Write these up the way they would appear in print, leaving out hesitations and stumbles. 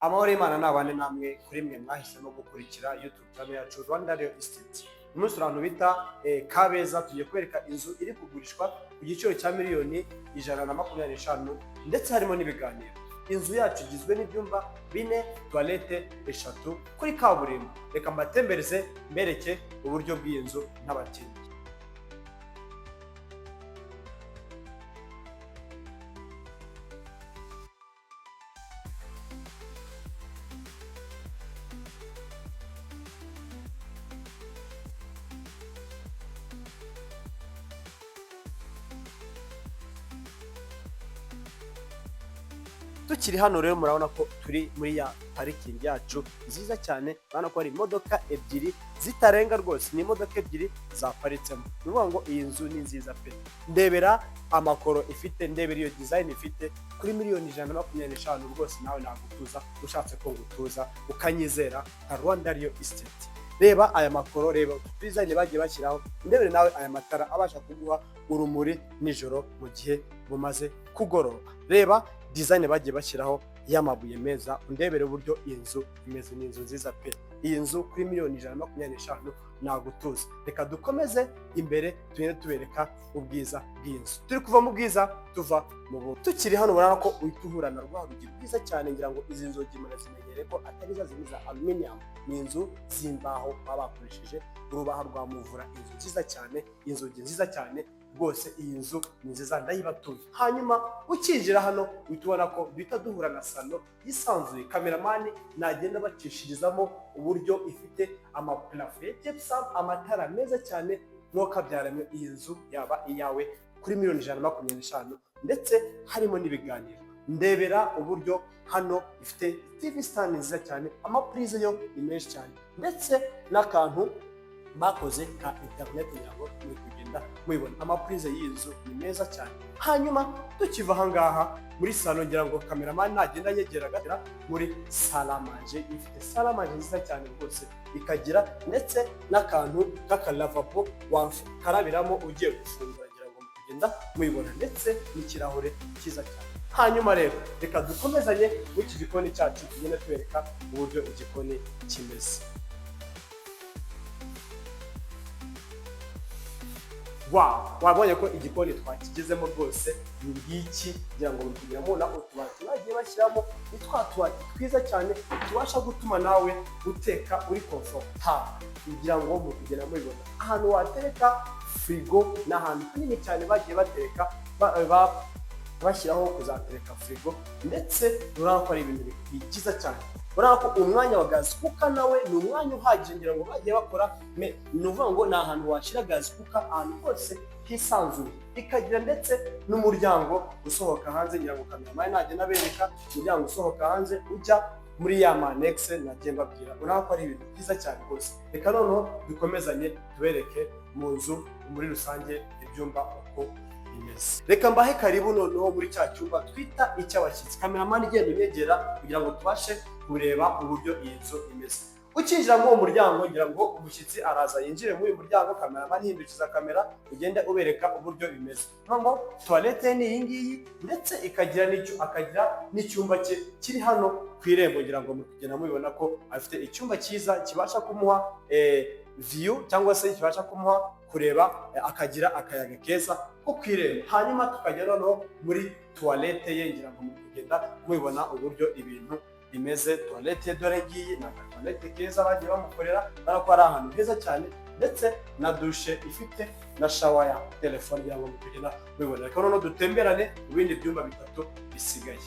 Amahoro y'Imana nabane namwe kuri mwe mwahisemo gukurikira YouTube channel yacu Rwanda Real Estate. Umunsi abantu bita Kabeza tugiye kwereka inzu iri kugurishwa ku giciro cya miliyoni 125 ndetse harimo n'ibiganiro. Inzu yacu igizwe n'ibyumba 4, toilette 3 kuri kaburimbo. Reka mbatembereze mbereke uburyo bw'iyi nzu n'abatinyi. Tukiri hano rero murabona ko turi muri ya parking yacu nziza cyane, urabona ko hari imodoka ebyiri zitarenga rwose, ni imodoka ebyiri zaparitsemo. Nuvuga ngo iyi nzu ni nziza pe. Ndebera amakoro ifite, ndebera iyo design ifite kuri miliyoni 125 rwose, nawe nagutuza ushatse ko ngutuza ukanyizera nka Rwanda Real Estate. Reba aya makoro, reba design bagiye bashyiraho, ndebere nawe aya matara abasha kuguha urumuri nijoro mu gihe bumaze kugoroba. Reba design bagiye bashyiraho y'amabuye meza, undebere uburyo iyi nzu imeze, ni inzu nziza pe. Iyi nzu kuri miliyoni 125 nagutuza. Reka dukomeze imbere tugende tubereka ubwiza bw'inzu. Turi kuva mu bwiza tuva mu bubi. Tukiri hano urabona ko uhita na rwa rugi bwiza cyane, ngira ngo izi nzugi murazimenyere ko atari za zindi za aluminium, ni inzu z'imbaho baba bakoresheje urubaho rwa muvura. Inzu nziza cyane, inzugi nziza cyane rwose, iyi nzu ni nziza ndayibatuye. Hanyuma ukinjira hano uhita ubona ko duhita duhura na salo yisanzuye. Kameramani nagenda bacishirizamo uburyo ifite amaplafo ya gypsum, amatara meza cyane, ntukabyarame iyi nzu yaba iyawe kuri miliyoni 125 ndetse harimo n'ibiganiro. Ndebera uburyo hano ifite TV stand nziza cyane, amapurize yo ni menshi cyane, ndetse n'akantu bakoze ka internet yabo muri kugenda mubibona. Amapurize y'inzu ni meza cyane. Hanyuma tukiva ahangaha muri salo, ngira ngo kameramani nagenda yegera gatera muri salamanje. Ifite salamanje nziza cyane rwose, ikagira ndetse n'akantu k'akalavabo wakarabiramo ugiye gufungura, ngira ngo mugenda mubibona, ndetse n'ikirahure cyiza cyane. Hanyuma rero reka dukomezanye n'iki gikoni cyacu, tugenda tubereka uburyo igikoni kimeze. Wow, wabonye ko igikoni twakigezemo rwose ngiki, ngira ngo kugira ngo na utubati bagiye bashyiramo utwatubati twiza cyane tubasha gutuma nawe uteka uri comfortable, kugira ngo mukugena mubibona. Ahantu watereka frigo n'ahantu hanini cyane bagiye batereka bashyiraho kuzatereka frigo, ndetse urabona ko ari ibintu byiza cyane. Urabona ko umwanya wa gas cooker nawe ni umwanya uhagije, ngira ngo bagiye bakora ni uvuga ngo ni ahantu washyira gas cooker ahantu hose hisanzuye, ikagira ndetse n'umuryango usohoka hanze, ngira ngo kameramani nagenda abereka umuryango usohoka hanze ujya muri ya manex nagiye mbabwira. Urabona ko ari ibintu byiza cyane rwose. Reka noneho dukomezanye tubereke mu nzu muri rusange ibyumba uko imeze. Reka mbahe karibu noneho muri cya cyumba twita icy'abashyitsi. Kameramani igenda unyegera kugira ngo tubashe kureba uburyo iyi nzu imeze. Ukinjira muri uwo muryango, ngira ngo umushyitsi araza yinjire muri uyu muryango, kameramani hindukiza kamera ugende ubereka uburyo bimeze. Ngo toilette ni iyi ngiyi, ndetse akagira n'icyumba cye kiri hano ku irembo, ngira ngo mukugenda mubibona ko afite icyumba cyiza kibasha kumuha view, cyangwa se kibasha kumuha kureba, akagira akayaga keza ko ku irembo. Hanyuma tukajya noneho muri toilette ye, ngira ngo mukugenda mubibona uburyo ibintu imeze. Toilette dore ngiyi na toilette keza bagiye bamukorera, ariko ari ahantu heza cyane, ndetse na douche ifite na shower ya telefone, ngira ngo mukugenda mubibona. Reka noneho dutemberane mu bindi byumba bitatu bisigaye.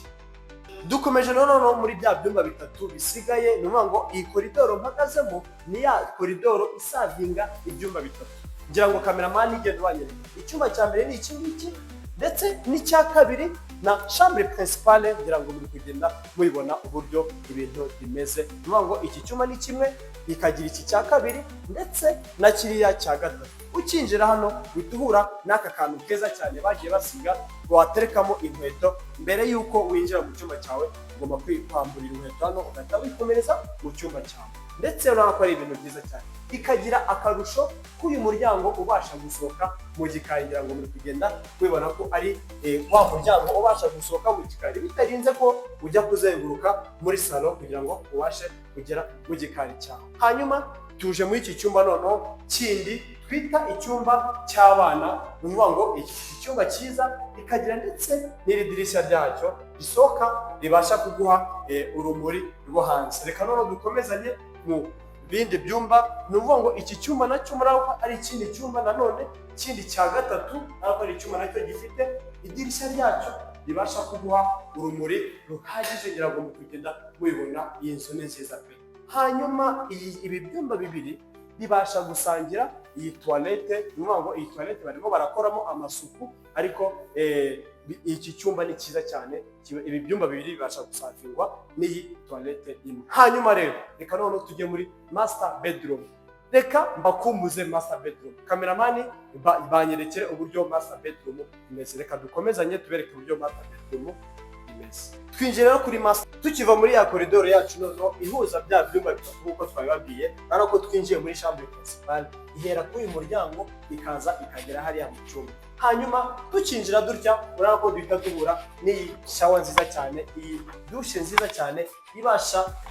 Dukomeje noneho muri bya byumba bitatu bisigaye, ni ukuvuga ngo iyi koridoro mpagazemo ni ya koridoro isavinga ibyumba bitatu. Ngira ngo kameramani igenda ubanyereka icyumba cya mbere ni iki ngiki, ndetse n'icya kabiri na chambre principale, ngira ngo muri kugenda mubibona uburyo ibintu bimeze. Ni ukuvuga ngo iki cyumba ni kimwe, ikagira iki cya kabiri, ndetse na kiriya cya gatatu. Ukinjira hano uhita uhura n'aka kantu keza cyane bagiye basiga waterekamo inkweto. Mbere y'uko winjira mu cyumba cyawe ugomba kwamburira inkweto hano, ugahita wikomereza mu cyumba cyawe. ndetse urabona ko ari ibintu byiza cyane. Ikagira akarusho k'uyu muryango ubasha gusohoka mu gikari, ngira ngo muri kugenda mubibona ko ari wa muryango ubasha gusohoka mu gikari bitarinze ko ujya kuzenguruka muri salo kugira ngo ubashe kugera mu gikari cyawe. Hanyuma tuje muri iki cyumba noneho kindi twita icyumba cy'abana, ni ukuvuga ngo iki cyumba cyiza ikagira ndetse n'iri dirishya ryacyo risohoka ribasha kuguha urumuri rwo hanze. Reka noneho dukomezanye mu bindi byumba, ni ukuvuga ngo iki cyumba nacyo murabona ari ikindi cyumba nanone kindi cya gatatu, ariko ari icyumba nacyo gifite idirishya ryacyo ribasha kuguha urumuri ruhagije, ngira ngo mu kugenda mubibona iyi nzu ni nziza pe. Hanyuma ibi byumba bibiri bibasha gusangira iyi toilette, ni ukuvuga ngo iyi toilette barimo barakoramo amasuku, ariko iki cyumba ni cyiza cyane. Ibi byumba bibiri bibasha gusangirwa n'iyi toilette imwe. Hanyuma rero reka noneho tujye muri master bedroom. Reka mbakumbuze master bedroom, kameramani banyerekere uburyo master bedroom imeze. Reka dukomezanye tubereke uburyo master bedroom imeze. Twinjira rero kuri master, tukiva muri ya koridoro yacu noneho ihuza bya byumba bitatu nk'uko twabibabwiye, urabona ko twinjiye muri chambre principale, ihera kuri uyu muryango ikaza ikagera hariya mu cyumba. Hanyuma tukinjira dutya urabona ko duhita duhura n'iyi shawa nziza cyane, iyi dushe nziza cyane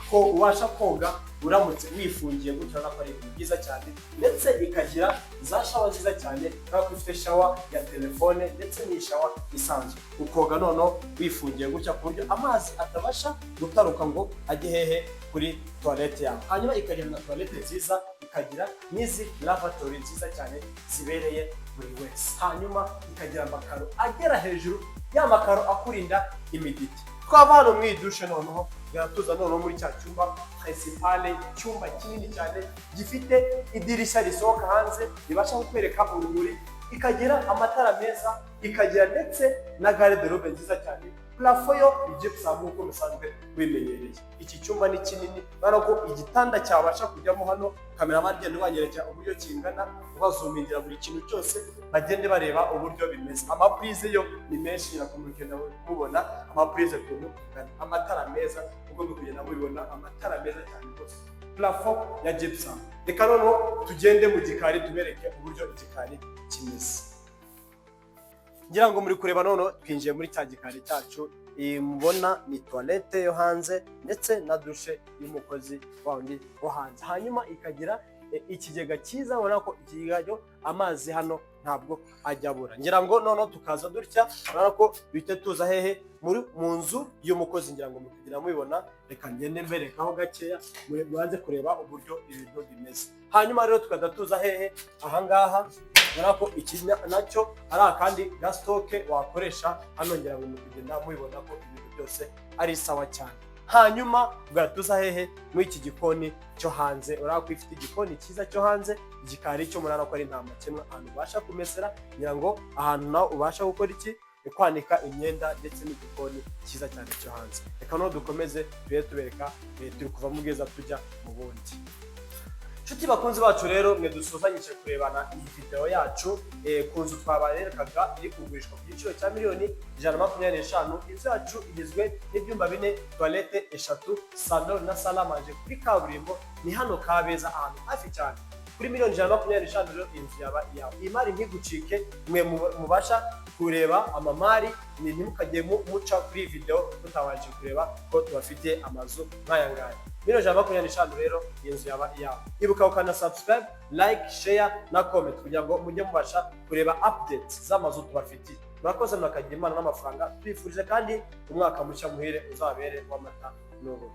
ubasha koga uramutse wifungiye gutya, urabona ko ari ibintu byiza cyane. Ndetse ikagira za shawa nziza cyane, urabona ko ifite shawa ya telefone ndetse n'iyi shawa isanzwe, ukoga noneho wifungiye gutya ku buryo amazi atabasha gutaruka ngo ajye hehe kuri toilette yawe. Hanyuma ikagira na toilette nziza, ikagira n'izi lavatory nziza cyane zibereye buri wese. Hanyuma ikagira amakaro agera hejuru, ya makaro akurinda imiditi. Twava hano mu idushe noneho tuza noneho muri cya cyumba principale, icyumba kinini cyane gifite idirishya risohoka hanze ribasha kukwereka urumuri, ikagira amatara meza, ikagira ndetse na garde-robe nziza cyane. Plafo yo gypsum nk'uko musanzwe bimenyereye. Iki cyumba ni kinini, urabona ko igitanda cyabasha kujyamo hano. Kameramani agenda banyerekera uburyo kingana, ubazumingira buri kintu cyose, bagende bareba uburyo bimeze. Amapurize yo ni menshi, irakomukenda mubona amapurize kuntu, amatara meza uko kugenda mubibona, amatara meza cyane rwose. Plafo ya gypsum. Reka noneho tugende mu gikari tubereke uburyo igikari kimeze. Ngira ngo muri kureba noneho twinjiye muri cya gikari cyacu, mubona ni toilette yo hanze ndetse na dushe y'umukozi wandi wo hanze. Hanyuma ikagira ikigega cyiza, ubona ko ikigega amazi hano ntabwo ajya abura. Ngira ngo noneho tukaza dutya, urabona ko duhite tuza hehe mu nzu y'umukozi, ngira ngo mukugira mubibona. Reka ngende mberekaho gakeya mubanze kureba uburyo ibintu bimeze. Hanyuma rero tukada tuza hehe ahangaha, urabona ko iki nacyo ari akandi gastoke wakoresha hano, ngira ngo mukugenda mubibona ko ibintu byose ari sawa cyane. Hanyuma ugatuza hehe muri iki gikoni cyo hanze, urabona ko ifite igikoni cyiza cyo hanze, igikari cyo murana ko ari nta makemwa, ahantu ubasha kumesera, ngira ngo ahantu nawe ubasha gukora iki, kwanika imyenda ndetse n'igikoni cyiza cyane cyo hanze. Reka no dukomeze tubereka turi kuva mu bwiza tujya mu bundi. Nshuti bakunzi bacu rero, mwe dusuzanyije kurebana iyi video yacu ku nzu twabarekaga iri kugurishwa ku giciro cya $125,000. Inzu yacu igizwe n'ibyumba 4, toilette 3, salon na salle à manger kuri kaburimbo, ni hano Kabeza, ahantu hafi cyane. Kuri $125,000 rero inzu yaba iyawe. Imari ntigucike, mwe mubasha kureba amamari, ntimukajye muca kuri video mutabanje kureba ko tubafite amazu nk'aya ngaya. $125,000 rero inzu yaba iyawe. Ibuka ukana subscribe, like, share na comment kugira ngo mujye mubasha kureba updates z'amazu tubafitiye. Murakoze, mwakagira Imana n'amafaranga. Twifurije kandi umwaka mushya muhire uzabere w'amata n'ubuki.